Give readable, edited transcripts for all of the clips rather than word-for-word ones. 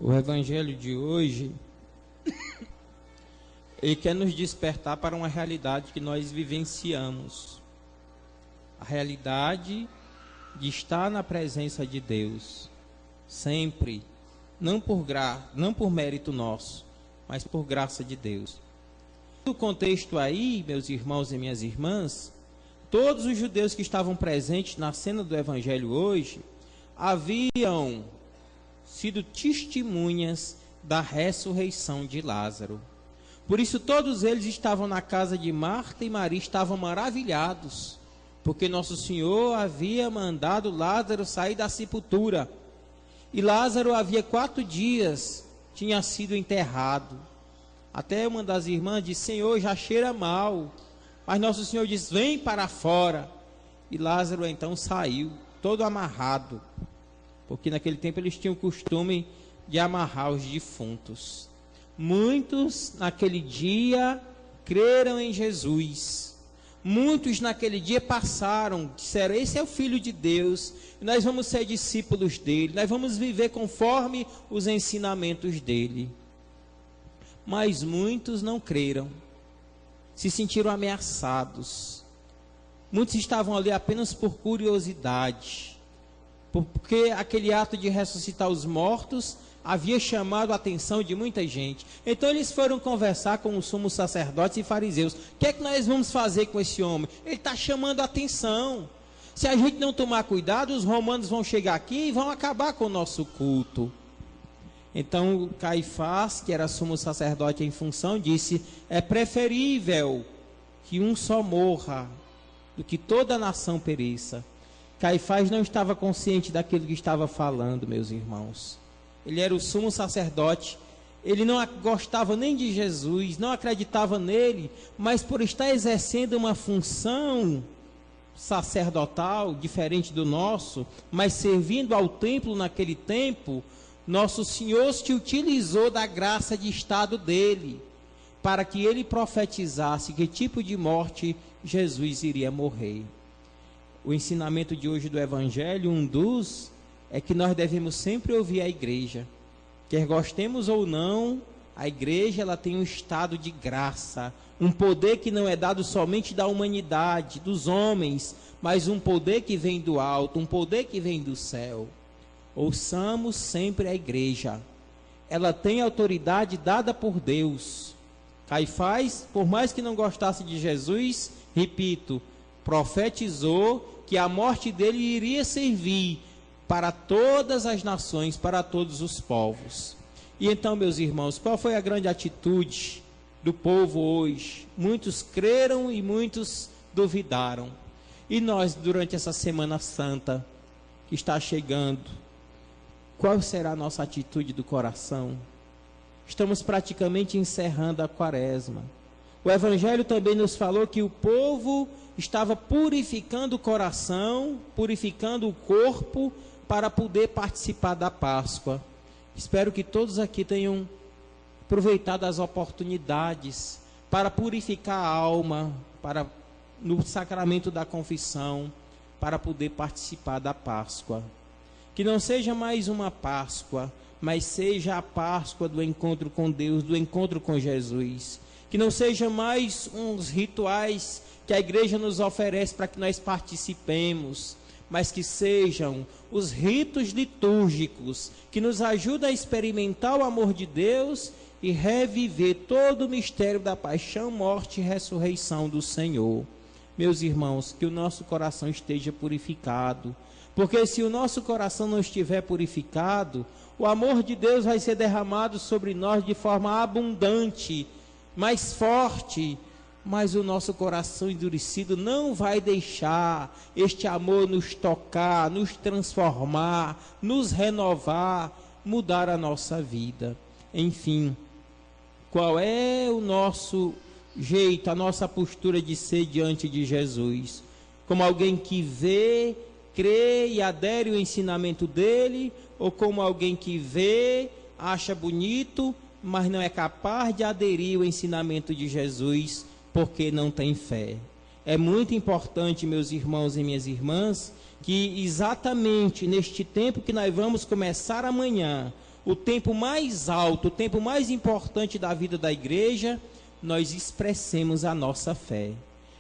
O evangelho de hoje, ele quer nos despertar para uma realidade que nós vivenciamos. A realidade de estar na presença de Deus, sempre, não por mérito nosso, mas por graça de Deus. No contexto aí, meus irmãos e minhas irmãs, todos os judeus que estavam presentes na cena do evangelho hoje, haviam sido testemunhas da ressurreição de Lázaro. Por isso todos eles estavam na casa de Marta e Maria, estavam maravilhados, porque Nosso Senhor havia mandado Lázaro sair da sepultura. E Lázaro havia 4 dias, tinha sido enterrado. Até uma das irmãs disse: Senhor, já cheira mal. Mas Nosso Senhor disse: vem para fora. E Lázaro então saiu, todo amarrado, porque naquele tempo eles tinham o costume de amarrar os defuntos. Muitos naquele dia creram em Jesus. Muitos naquele dia passaram, disseram: esse é o Filho de Deus, e nós vamos ser discípulos dele, nós vamos viver conforme os ensinamentos dele. Mas muitos não creram, se sentiram ameaçados. Muitos estavam ali apenas por curiosidade, porque aquele ato de ressuscitar os mortos havia chamado a atenção de muita gente. Então eles foram conversar com os sumos sacerdotes e fariseus: o que é que nós vamos fazer com esse homem? Ele está chamando a atenção. Se a gente não tomar cuidado, os romanos vão chegar aqui e vão acabar com o nosso culto. Então Caifás, que era sumo sacerdote em função, disse: é preferível que um só morra do que toda a nação pereça. Caifás não estava consciente daquilo que estava falando, meus irmãos. Ele era o sumo sacerdote, ele não gostava nem de Jesus, não acreditava nele, mas por estar exercendo uma função sacerdotal, diferente do nosso, mas servindo ao templo naquele tempo, Nosso Senhor se utilizou da graça de estado dele, para que ele profetizasse que tipo de morte Jesus iria morrer. O ensinamento de hoje do Evangelho, é que nós devemos sempre ouvir a igreja. Quer gostemos ou não, a igreja ela tem um estado de graça, um poder que não é dado somente da humanidade, dos homens, mas um poder que vem do alto, um poder que vem do céu. Ouçamos sempre a igreja. Ela tem autoridade dada por Deus. Caifás, por mais que não gostasse de Jesus, repito, profetizou que a morte dele iria servir para todas as nações, para todos os povos. E então, meus irmãos, qual foi a grande atitude do povo hoje? Muitos creram e muitos duvidaram. E nós, durante essa Semana Santa que está chegando, qual será a nossa atitude do coração? Estamos praticamente encerrando a Quaresma. O Evangelho também nos falou que o povo estava purificando o coração, purificando o corpo, para poder participar da Páscoa. Espero que todos aqui tenham aproveitado as oportunidades para purificar a alma, no sacramento da confissão, para poder participar da Páscoa. Que não seja mais uma Páscoa, mas seja a Páscoa do encontro com Deus, do encontro com Jesus. Que não seja mais uns rituais que a igreja nos oferece para que nós participemos, mas que sejam os ritos litúrgicos que nos ajudam a experimentar o amor de Deus e reviver todo o mistério da paixão, morte e ressurreição do Senhor. Meus irmãos, que o nosso coração esteja purificado, porque se o nosso coração não estiver purificado, o amor de Deus vai ser derramado sobre nós de forma abundante, mais forte, mas o nosso coração endurecido não vai deixar este amor nos tocar, nos transformar, nos renovar, mudar a nossa vida. Enfim, qual é o nosso jeito, a nossa postura de ser diante de Jesus? Como alguém que vê, crê e adere ao ensinamento dele, ou como alguém que vê, acha bonito, mas não é capaz de aderir ao ensinamento de Jesus, porque não tem fé? É muito importante, meus irmãos e minhas irmãs, que exatamente neste tempo que nós vamos começar amanhã, o tempo mais alto, o tempo mais importante da vida da igreja, nós expressemos a nossa fé.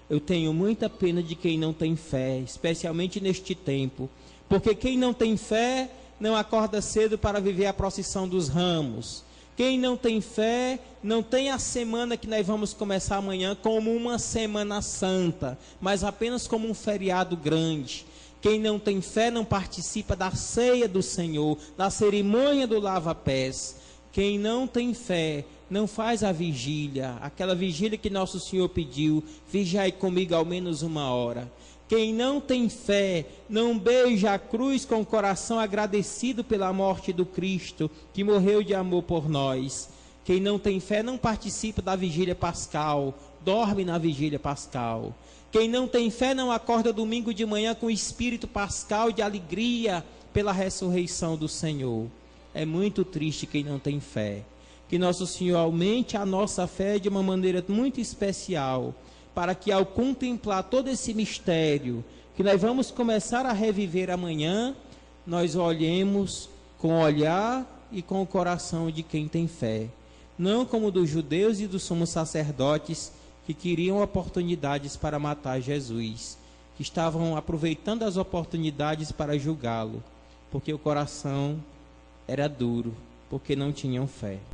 Eu tenho muita pena de quem não tem fé, especialmente neste tempo, porque quem não tem fé não acorda cedo para viver a procissão dos ramos. Quem não tem fé, não tem a semana que nós vamos começar amanhã como uma semana santa, mas apenas como um feriado grande. Quem não tem fé não participa da ceia do Senhor, da cerimônia do lava-pés. Quem não tem fé não faz a vigília, aquela vigília que nosso Senhor pediu, vigiai comigo ao menos 1 hora. Quem não tem fé não beija a cruz com o coração agradecido pela morte do Cristo, que morreu de amor por nós. Quem não tem fé não participa da vigília pascal, dorme na vigília pascal. Quem não tem fé não acorda domingo de manhã com o espírito pascal de alegria pela ressurreição do Senhor. É muito triste quem não tem fé. Que nosso Senhor aumente a nossa fé de uma maneira muito especial, para que ao contemplar todo esse mistério, que nós vamos começar a reviver amanhã, nós olhemos com o olhar e com o coração de quem tem fé. Não como dos judeus e dos sumos sacerdotes, que queriam oportunidades para matar Jesus, que estavam aproveitando as oportunidades para julgá-lo, porque o coração era duro, porque não tinham fé.